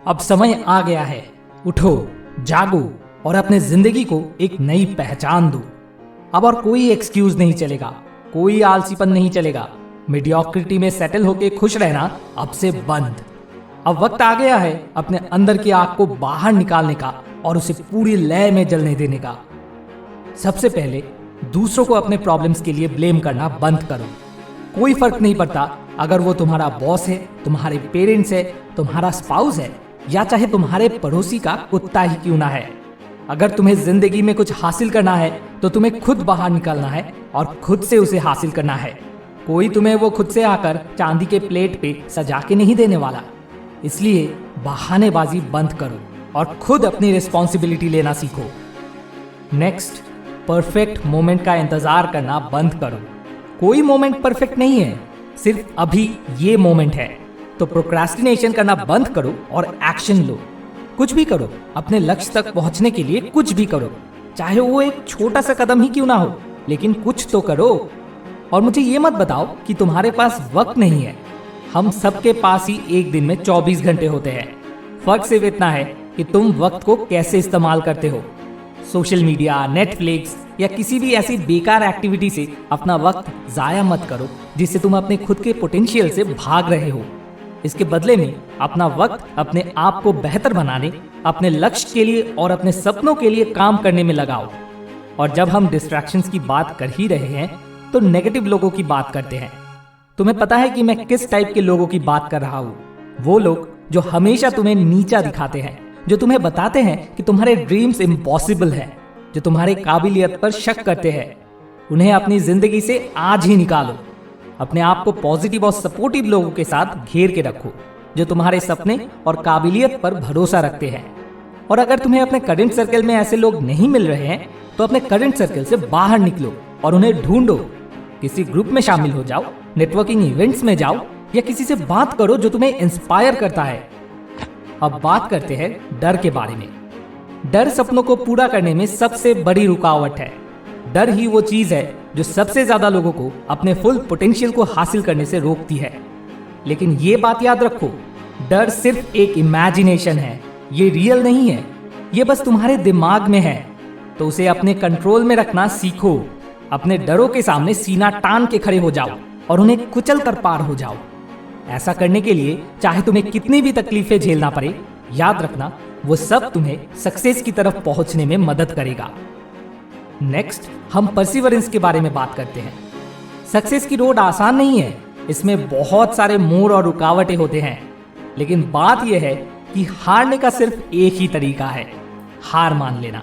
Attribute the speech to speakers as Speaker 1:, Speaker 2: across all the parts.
Speaker 1: अब समय आ गया है। उठो, जागो और अपने जिंदगी को एक नई पहचान दो। अब और कोई एक्सक्यूज नहीं चलेगा, कोई आलसीपन नहीं चलेगा। मीडियोक्रिटी में सेटल होके खुश रहना अब से बंद। अब वक्त आ गया है अपने अंदर की आग को बाहर निकालने का और उसे पूरी लय में जलने देने का। सबसे पहले दूसरों को अपने प्रॉब्लम्स के लिए ब्लेम करना बंद करो। कोई फर्क नहीं पड़ता अगर वो तुम्हारा बॉस है, तुम्हारे पेरेंट्स है, तुम्हारा स्पाउस है या चाहे तुम्हारे पड़ोसी का कुत्ता ही क्यों ना है। अगर तुम्हें जिंदगी में कुछ हासिल करना है तो तुम्हें खुद बाहर निकलना है और खुद से उसे हासिल करना है। कोई तुम्हें वो खुद से आकर चांदी के प्लेट पे सजा के नहीं देने वाला। इसलिए बहानेबाजी बंद करो और खुद अपनी रिस्पॉन्सिबिलिटी लेना सीखो। नेक्स्ट, परफेक्ट मोमेंट का इंतजार करना बंद करो। कोई मोमेंट परफेक्ट नहीं है, सिर्फ अभी ये मोमेंट है। तो प्रोक्रास्टिनेशन करना बंद करो और एक्शन लो। कुछ भी करो, अपने लक्ष्य तक पहुंचने के लिए कुछ भी करो, चाहे वो एक छोटा सा कदम ही क्यों ना हो, लेकिन कुछ तो करो। और मुझे ये मत बताओ कि तुम्हारे पास वक्त नहीं है। हम सबके पास ही एक दिन में 24 घंटे होते हैं। फर्क सिर्फ इतना है कि तुम वक्त को कैसे इस्तेमाल करते हो। सोशल मीडिया, नेटफ्लिक्स या किसी भी ऐसी बेकार एक्टिविटी से अपना वक्त जाया मत करो जिससे तुम अपने खुद के पोटेंशियल से भाग रहे हो। इसके बदले में अपना वक्त अपने आप को बेहतर बनाने, अपने लक्ष्य के लिए और अपने सपनों के लिए काम करने में लगाओ। और जब हम डिस्ट्रैक्शंस की बात कर ही रहे हैं तो नेगेटिव लोगों की बात करते हैं। तुम्हें पता है कि मैं किस टाइप के लोगों की बात कर रहा हूँ? वो लोग जो हमेशा तुम्हें नीचा दिखाते हैं, जो तुम्हें बताते हैं कि तुम्हारे ड्रीम्स इम्पॉसिबल है, जो तुम्हारे काबिलियत पर शक करते हैं। उन्हें अपनी जिंदगी से आज ही निकालो। अपने आप को पॉजिटिव और सपोर्टिव लोगों के साथ घेर के रखो जो तुम्हारे सपने और काबिलियत पर भरोसा रखते हैं। और अगर तुम्हें अपने करंट सर्कल में ऐसे लोग नहीं मिल रहे हैं तो अपने करंट सर्कल से बाहर निकलो और उन्हें ढूंढो। किसी ग्रुप में शामिल हो जाओ, नेटवर्किंग इवेंट्स में जाओ या किसी से बात करो जो तुम्हें इंस्पायर करता है। अब बात करते हैं डर के बारे में। डर सपनों को पूरा करने में सबसे बड़ी रुकावट है। डर ही वो चीज है जो सबसे ज्यादा लोगों को अपने फुल पोटेंशियल को हासिल करने से रोकती है। लेकिन ये बात याद रखो, डर सिर्फ एक इमेजिनेशन है, ये रियल नहीं है। ये बस तुम्हारे दिमाग में है। तो उसे अपने कंट्रोल में रखना सीखो। अपने डरों के सामने सीना तान के खड़े हो जाओ और उन्हें कुचल कर पार हो जाओ। ऐसा करने के लिए चाहे तुम्हें कितनी भी तकलीफें झेलना पड़े, याद रखना वो सब तुम्हें सक्सेस की तरफ पहुंचने में मदद करेगा। नेक्स्ट, हम परसिवरेंस के बारे में बात करते हैं। सक्सेस की रोड आसान नहीं है, इसमें बहुत सारे मोड़ और रुकावटें होते हैं। लेकिन बात यह है कि हारने का सिर्फ एक ही तरीका है, हार मान लेना।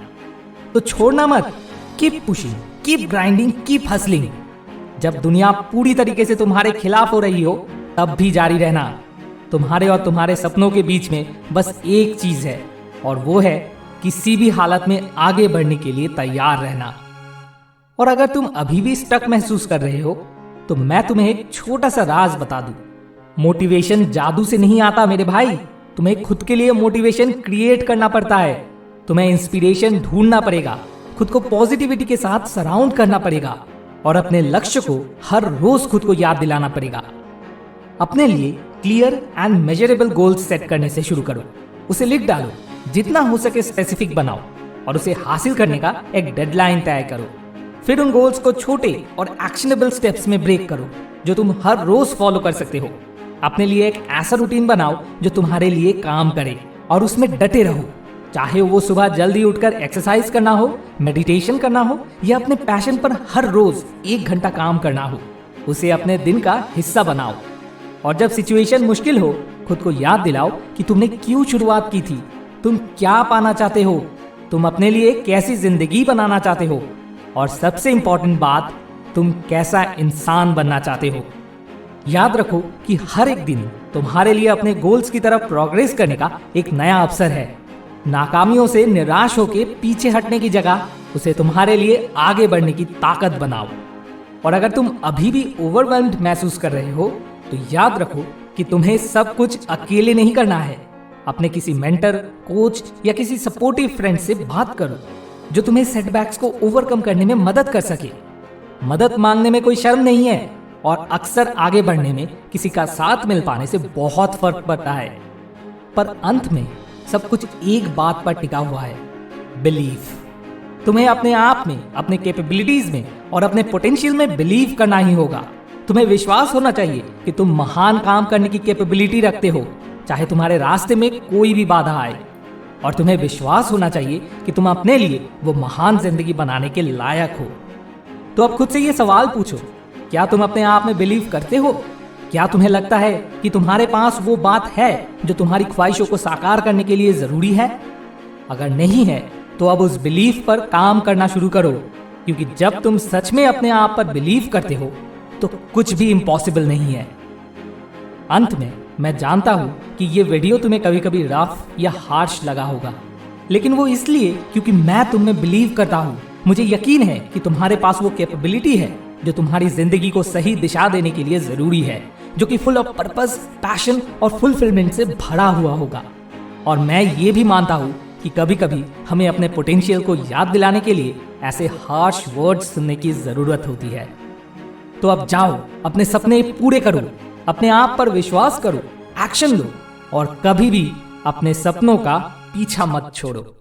Speaker 1: तो छोड़ना मत, keep pushing, keep grinding, keep hustling. जब दुनिया पूरी तरीके से तुम्हारे खिलाफ हो रही हो तब भी जारी रहना। तुम्हारे और तुम्हारे सपनों के बीच में बस एक चीज है और वो है किसी भी हालत में आगे बढ़ने के लिए तैयार रहना। और अगर तुम अभी भी स्टक महसूस कर रहे हो तो मैं तुम्हें एक छोटा सा राज बता दूं। मोटिवेशन जादू से नहीं आता मेरे भाई। तुम्हें खुद के लिए मोटिवेशन क्रिएट करना पड़ता है। तुम्हें इंस्पिरेशन ढूंढना पड़ेगा, खुद को पॉजिटिविटी के साथ सराउंड करना पड़ेगा और अपने लक्ष्य को हर रोज खुद को याद दिलाना पड़ेगा। अपने लिए clear and measurable goals set करने से शुरू करो। उसे लिख डालो, जितना हो सके स्पेसिफिक बनाओ और उसे हासिल करने का एक डेडलाइन तय करो। फिर उन गोल्स को छोटे और एक्शनेबल स्टेप्स में ब्रेक करो जो तुम हर रोज फॉलो कर सकते हो। अपने लिए एक ऐसा रूटीन बनाओ जो तुम्हारे लिए काम करे और उसमें डटे रहो। चाहे वो सुबह जल्दी उठकर एक्सरसाइज करना हो, मेडिटेशन करना हो या अपने पैशन पर हर रोज 1 घंटा काम करना हो, उसे अपने दिन का हिस्सा बनाओ। और जब सिचुएशन मुश्किल हो, खुद को याद दिलाओ कि तुमने क्यों शुरुआत की थी, तुम क्या पाना चाहते हो, तुम अपने लिए कैसी जिंदगी बनाना चाहते हो और सबसे इंपॉर्टेंट बात, तुम कैसा इंसान बनना चाहते हो। याद रखो कि हर एक दिन तुम्हारे लिए अपने गोल्स की तरफ प्रोग्रेस करने का एक नया अवसर है। नाकामियों से निराश होकर पीछे हटने की जगह उसे तुम्हारे लिए आगे बढ़ने की ताकत बनाओ। और अगर तुम अभी भी ओवरवेल्म्ड महसूस कर रहे हो तो याद रखो कि तुम्हें सब कुछ अकेले नहीं करना है। अपने किसी मेंटर, कोच या किसी सपोर्टिव फ्रेंड से बात करो जो तुम्हें सेटबैक्स को ओवरकम करने में मदद कर सके। मदद मांगने में कोई शर्म नहीं है और अक्सर आगे बढ़ने में किसी का साथ मिल पाने से बहुत फर्क पड़ता है। पर अंत में सब कुछ एक बात पर टिका हुआ है, बिलीफ। तुम्हें अपने आप में, अपने कैपेबिलिटीज में और अपने पोटेंशियल में बिलीव करना ही होगा। तुम्हें विश्वास होना चाहिए कि तुम महान काम करने की कैपेबिलिटी रखते हो, चाहे तुम्हारे रास्ते में कोई भी बाधा आए। और तुम्हें विश्वास होना चाहिए कि तुम अपने लिए वो महान जिंदगी बनाने के लायक हो। तो अब खुद से ये सवाल पूछो, क्या तुम अपने आप में बिलीव करते हो? क्या तुम्हें लगता है कि तुम्हारे पास वो बात है जो तुम्हारी ख्वाहिशों को साकार करने के लिए जरूरी है? अगर नहीं है तो अब उस बिलीफ पर काम करना शुरू करो, क्योंकि जब तुम सच में अपने आप पर बिलीव करते हो तो कुछ भी इम्पॉसिबल नहीं है। अंत में मैं जानता हूं कि ये वीडियो तुम्हें कभी कभी रफ या हार्श लगा होगा, लेकिन वो इसलिए क्योंकि मैं तुम में बिलीव करता हूं। मुझे यकीन है कि तुम्हारे पास वो कैपेबिलिटी है जो तुम्हारी जिंदगी को सही दिशा देने के लिए जरूरी है, जो कि फुल ऑफ पर्पस, पैशन और फुलफिलमेंट से भरा हुआ होगा। और मैं ये भी मानता हूं कि कभी कभी हमें अपने पोटेंशियल को याद दिलाने के लिए ऐसे हार्श वर्ड्स सुनने की जरूरत होती है। तो अब जाओ, अपने सपने पूरे करो, अपने आप पर विश्वास करो, एक्शन लो और कभी भी अपने सपनों का पीछा मत छोड़ो।